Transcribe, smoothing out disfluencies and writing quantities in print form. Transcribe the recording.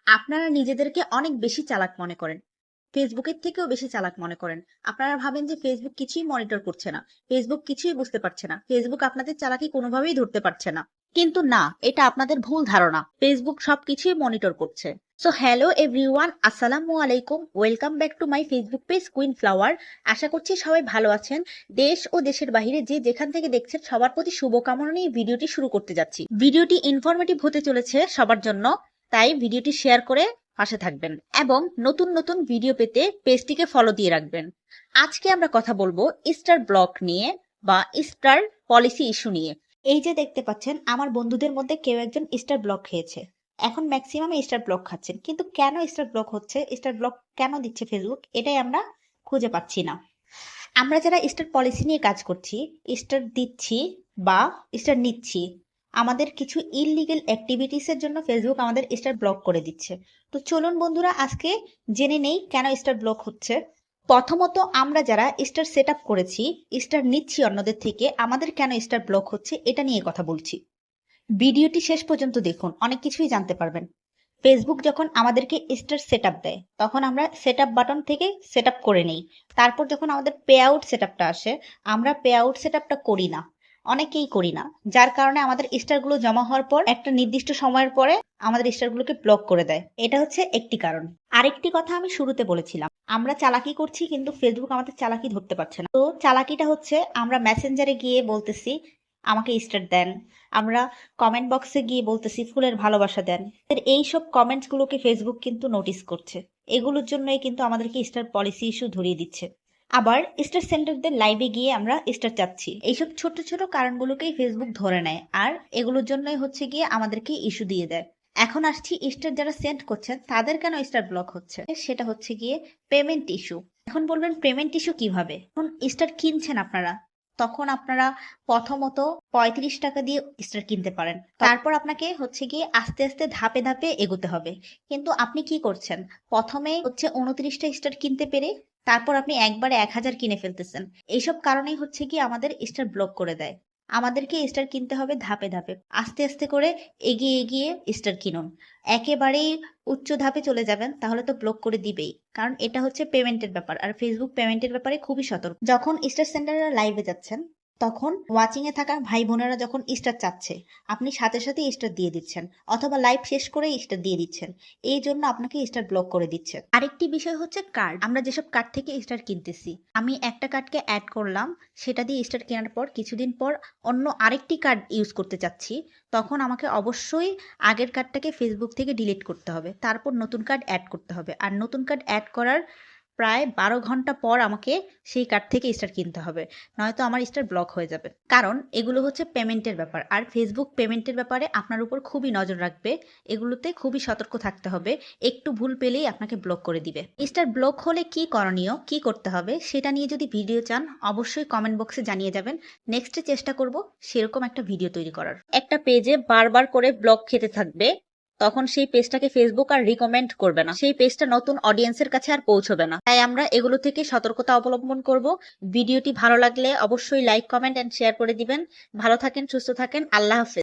আপনারা নিজেদেরকে অনেক বেশি চালাক মনে করেন। ফেসবুকের থেকেও বেশি চালাক মনে করেন। আপনারা ভাবেন যে ফেসবুক কিছুই মনিটর করছে না, ফেসবুক কিছুই বুঝতে পারছে না, ফেসবুক আপনাদের চালাকি কোনোভাবেই ধরতে পারছে না। কিন্তু না, এটা আপনাদের ভুল ধারণা। ফেসবুক সবকিছুই মনিটর করছে। সো হ্যালো এভরিওয়ান, আসসালামু আলাইকুম, welcome back to my Facebook page queen flower. আশা করছি সবাই ভালো আছেন। দেশ ও দেশের বাইরে যে যেখান থেকে দেখছেন সবার প্রতি শুভকামনা নিয়ে ভিডিওটি শুরু করতে যাচ্ছি। ভিডিওটি ইনফরমেটিভ হতে চলেছে সবার জন্য, তাই ভিডিওটি শেয়ার করে পাশে থাকবেন এবং নতুন নতুন ভিডিও পেতে পেজটিকে ফলো দিয়ে রাখবেন। আজকে আমরা কথা বলবো স্টার ব্লক নিয়ে বা স্টার পলিসি ইস্যু নিয়ে। এই যে দেখতে পাচ্ছেন, আমার বন্ধুদের মধ্যে কেউ একজন স্টার ব্লক খেয়েছে। এখন ম্যাক্সিমাম স্টার ব্লক খাচ্ছেন, কিন্তু কেন স্টার ব্লক হচ্ছে, স্টার ব্লক কেন দিচ্ছে ফেসবুক, এটাই আমরা খুঁজে পাচ্ছি না। আমরা যারা স্টার পলিসি নিয়ে কাজ করছি, স্টার দিচ্ছি বা স্টার নিচ্ছি, আমাদের কিছু ইললিগেল অ্যাক্টিভিটিসের জন্য ফেসবুক আমাদের স্টার ব্লক করে দিচ্ছে। তো চলুন বন্ধুরা, আজকে জেনে নেই কেন স্টার ব্লক হচ্ছে। প্রথমত, আমরা যারা স্টার সেট আপ করেছি, স্টার নিচ্ছি অন্যদের থেকে, আমাদের কেন স্টার ব্লক হচ্ছে এটা নিয়ে কথা বলছি। ভিডিওটি শেষ পর্যন্ত দেখুন, অনেক কিছুই জানতে পারবেন। ফেসবুক যখন আমাদেরকে স্টার সেট আপ দেয়, তখন আমরা সেট আপ বাটন থেকে সেট আপ করে নেই। তারপর যখন আমাদের পে আউট সেট আপটা আসে, আমরা পে আউট সেট আপটা করি না, অনেকেই করি না, যার কারণে আমাদের স্টারগুলো জমা হওয়ার পর একটা নির্দিষ্ট সময়ের পরে আমাদের স্টারগুলোকে ব্লক করে দেয়। এটা হচ্ছে একটি কারণ। আরেকটি কথা আমি শুরুতে বলেছিলাম, আমরা চালাকি করছি কিন্তু ফেসবুক আমাদের চালাকি ধরতে পারছে না। তো চালাকিটা হচ্ছে, আমরা মেসেঞ্জারে গিয়ে বলতেছি আমাকে স্টার দেন, আমরা কমেন্ট বক্সে গিয়ে বলতেছি ফুলের ভালোবাসা দেন। এইসব কমেন্টস গুলোকে ফেসবুক কিন্তু নোটিস করছে। এগুলোর জন্যই কিন্তু আমাদেরকে স্টার পলিসি ইস্যু ধরিয়ে দিচ্ছে। আবার স্টার সেন্টারদের লাইভে গিয়ে আমরা স্টার চাচ্ছি, এইসব ছোট ছোট কারণগুলোকেই ফেসবুক ধরে নেয়, আর এগুলোর জন্যই হচ্ছে গিয়ে আমাদেরকে ইস্যু দিয়ে দেয়। এখন আসছি স্টার যারা সেন্ড করছেন তাদের কেন স্টার ব্লক হচ্ছে, সেটা হচ্ছে গিয়ে পেমেন্ট ইস্যু। এখন বলবেন পেমেন্ট ইস্যু কিভাবে? এখন স্টার কিনছেন আপনারা, তখন আপনারা প্রথমত 35 টাকা দিয়ে স্টার কিনতে পারেন। তারপর আপনাকে হচ্ছে গিয়ে আস্তে আস্তে ধাপে ধাপে এগোতে হবে। কিন্তু আপনি কি করছেন, প্রথমে হচ্ছে 29টা স্টার কিনতে পেরে তারপর আপনি একবারে 1000 কিনে ফেলতেছেন। এইসব কারণেই হচ্ছে কি আমাদের স্টার ব্লক করে দেয়। আমাদেরকে স্টার কিনতে হবে ধাপে ধাপে, আস্তে আস্তে করে এগিয়ে এগিয়ে স্টার কিনুন। একেবারেই উচ্চ ধাপে চলে যাবেন তাহলে তো ব্লক করে দিবেই, কারণ এটা হচ্ছে পেমেন্টের ব্যাপার, আর ফেসবুক পেমেন্টের ব্যাপারে খুবই সতর্ক। যখন স্টার সেন্টারে লাইভে যাচ্ছেন, তখন ওয়াচিং এ থাকা ভাই বোনেরা যখন স্টার চাচ্ছে, আপনি সাথে সাথে স্টার দিয়ে দিচ্ছেন, অথবা লাইভ শেষ করেই স্টার দিয়ে দিচ্ছেন। এই জন্য আপনাকে স্টার ব্লক করে দিচ্ছে। আরেকটি বিষয় হচ্ছে কার্ড। আমরা যেসব কার্ড থেকে স্টার কিনতেছি, আমি একটা কার্ডকে অ্যাড করলাম, সেটা দিয়ে স্টার কেনার পর কিছুদিন পর অন্য আরেকটি কার্ড ইউজ করতে চাচ্ছি, তখন আমাকে অবশ্যই আগের কার্ডটাকে ফেসবুক থেকে ডিলিট করতে হবে, তারপর নতুন কার্ড অ্যাড করতে হবে। আর নতুন কার্ড অ্যাড করার প্রায় 12 ঘন্টা পর আমাকে সেই কার্ড থেকে স্টার কিনতে হবে, নয়তো আমার স্টার ব্লক হয়ে যাবে। কারণ এগুলো হচ্ছে পেমেন্টের ব্যাপার, আর ফেসবুক পেমেন্টের ব্যাপারে আপনার উপর খুবই নজর রাখবে। এগুলোতে খুবই সতর্ক থাকতে হবে, একটু ভুল পেলেই আপনাকে ব্লক করে দিবে। স্টার ব্লক হলে কি করণীয়, কি করতে হবে, সেটা নিয়ে যদি ভিডিও চান অবশ্যই কমেন্ট বক্সে জানিয়ে যাবেন। নেক্সটে চেষ্টা করব সেরকম একটা ভিডিও তৈরি করার। একটা পেজে বারবার করে ব্লক খেতে থাকবে, তখন সেই পেজটাকে ফেসবুক আর রিকমেন্ড করবে না, সেই পেজটা নতুন অডিয়েন্সের কাছে আর পৌঁছবে না। তাই আমরা এগুলো থেকে সতর্কতা অবলম্বন করব। ভিডিওটি ভালো লাগলে অবশ্যই লাইক, কমেন্ট এন্ড শেয়ার করে দিবেন। ভালো থাকেন, সুস্থ থাকেন, আল্লাহ হাফেজ।